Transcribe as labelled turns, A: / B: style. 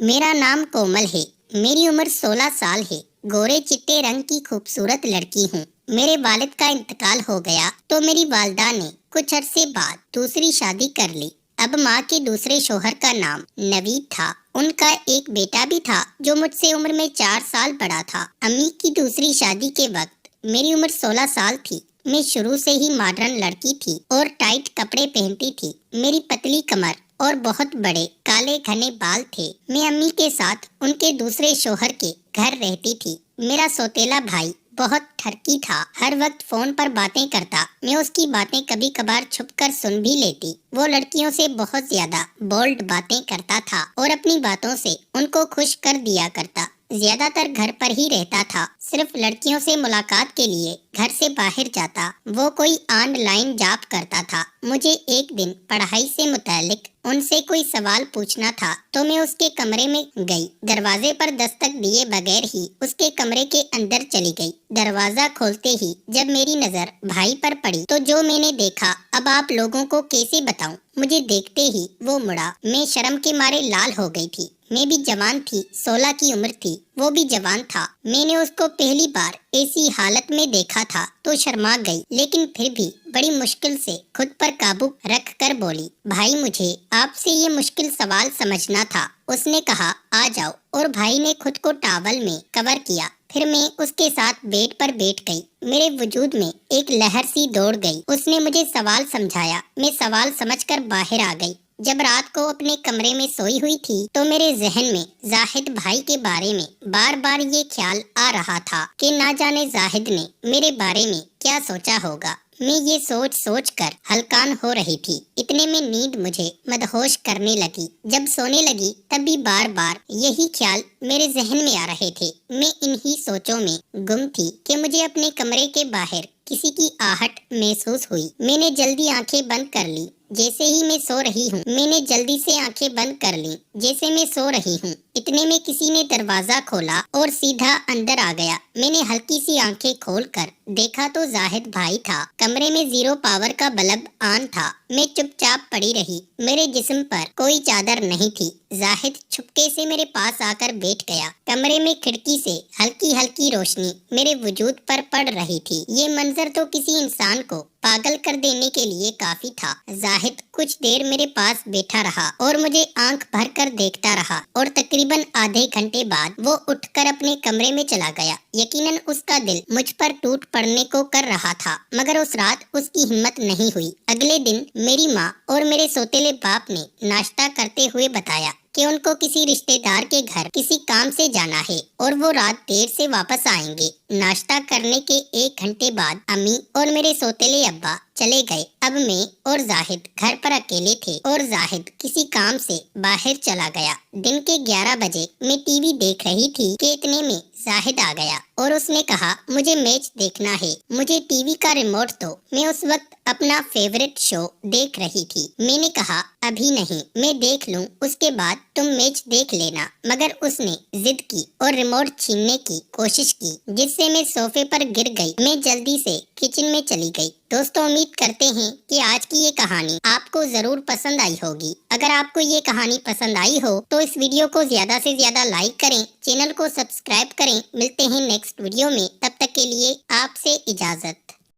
A: मेरा नाम कोमल है। मेरी उम्र 16 साल है। गोरे चिट्टे रंग की खूबसूरत लड़की हूँ। मेरे वालिद का इंतकाल हो गया तो मेरी वालदा ने कुछ अरसे बाद दूसरी शादी कर ली। अब माँ के दूसरे शोहर का नाम नवीद था। उनका एक बेटा भी था जो मुझसे उम्र में 4 साल बड़ा था। अम्मी की दूसरी शादी के वक्त मेरी उम्र 16 साल थी। मैं शुरू से ही मॉडर्न लड़की थी और टाइट कपड़े पहनती थी। मेरी पतली कमर और बहुत बड़े काले घने बाल थे। मैं अम्मी के साथ उनके दूसरे शोहर के घर रहती थी। मेरा सौतेला भाई बहुत ठरकी था, हर वक्त फोन पर बातें करता। मैं उसकी बातें कभी कभार छुपकर सुन भी लेती। वो लड़कियों से बहुत ज्यादा बोल्ड बातें करता था और अपनी बातों से उनको खुश कर दिया करता। ज्यादातर घर पर ही रहता था। सिर्फ लड़कियों से मुलाकात के लिए घर से बाहर जाता। वो कोई ऑनलाइन जॉब करता था। मुझे एक दिन पढ़ाई से मुतालिक उनसे कोई सवाल पूछना था तो मैं उसके कमरे में गई। दरवाजे पर दस्तक दिए बगैर ही उसके कमरे के अंदर चली गई। दरवाजा खोलते ही जब मेरी नजर भाई पर पड़ी तो जो मैंने देखा अब आप लोगों को कैसे बताऊं। मुझे देखते ही वो मुड़ा। मैं शर्म के मारे लाल हो गई थी। मैं भी जवान थी, 16 की उम्र थी। वो भी जवान था। मैंने उसको पहली बार ऐसी हालत में देखा था तो शर्मा गई, लेकिन फिर भी बड़ी मुश्किल से खुद पर काबू रख कर बोली, भाई मुझे आपसे ये मुश्किल सवाल समझना था। उसने कहा आ जाओ, और भाई ने खुद को टॉवल में कवर किया। फिर मैं उसके साथ बेड पर बैठ गई। मेरे वजूद में एक लहर सी दौड़ गई। उसने मुझे सवाल समझाया। मैं सवाल समझकर बाहर आ गई। जब रात को अपने कमरे में सोई हुई थी तो मेरे जहन में जाहिद भाई के बारे में बार बार ये ख्याल आ रहा था कि ना जाने जाहिद ने मेरे बारे में क्या सोचा होगा। मैं ये सोच सोच कर हलकान हो रही थी। इतने में नींद मुझे मदहोश करने लगी। जब सोने लगी तब भी बार बार यही ख्याल मेरे जहन में आ रहे थे। मैं इन्हीं सोचों में गुम थी कि मुझे अपने कमरे के बाहर किसी की आहट महसूस हुई। मैंने जल्दी आंखें बंद कर ली जैसे ही मैं सो रही हूँ। मैंने जल्दी से आंखें बंद कर ली जैसे मैं सो रही हूँ। इतने में किसी ने दरवाजा खोला और सीधा अंदर आ गया। मैंने हल्की सी आंखें खोलकर देखा तो जाहिद भाई था। कमरे में 0 पावर का बल्ब ऑन था। मैं चुपचाप पड़ी रही। मेरे जिस्म पर कोई चादर नहीं थी। जाहिद छुपके से मेरे पास आकर बैठ गया। कमरे में खिड़की से हल्की हल्की रोशनी मेरे वजूद पर पड़ रही थी। ये मंजर तो किसी इंसान को पागल कर देने के लिए काफी था। जाहिद कुछ देर मेरे पास बैठा रहा और मुझे आंख भर कर देखता रहा, और तकरीबन आधे घंटे बाद वो उठकर अपने कमरे में चला गया। यकीनन उसका दिल मुझ पर टूट पड़ने को कर रहा था, मगर उस रात उसकी हिम्मत नहीं हुई। अगले दिन मेरी माँ और मेरे सौतेले बाप ने नाश्ता करते हुए बताया कि उनको किसी रिश्तेदार के घर किसी काम से जाना है और वो रात देर से वापस आएंगे। नाश्ता करने के 1 घंटे बाद अम्मी और मेरे सौतेले अब्बा चले गए। अब मैं और जाहिद घर पर अकेले थे और जाहिद किसी काम से बाहर चला गया। दिन के 11 बजे मैं टीवी देख रही थी कि इतने में जाहिद आ गया और उसने कहा मुझे मैच देखना है, मुझे टीवी का रिमोट दो। मैं उस वक्त अपना फेवरेट शो देख रही थी। मैंने कहा अभी नहीं, मैं देख लूं, उसके बाद तुम मैच देख लेना। मगर उसने जिद की और रिमोट छीनने की कोशिश की, जिससे मैं सोफे पर गिर गई। मैं जल्दी से किचन में चली गई। दोस्तों, उम्मीद करते हैं कि आज की ये कहानी आपको जरूर पसंद आई होगी। अगर आपको ये कहानी पसंद आई हो तो इस वीडियो को ज्यादा से ज्यादा लाइक करें, चैनल को सब्सक्राइब करें। मिलते हैं नेक्स्ट वीडियो में, तब तक के लिए आपसे इजाजत।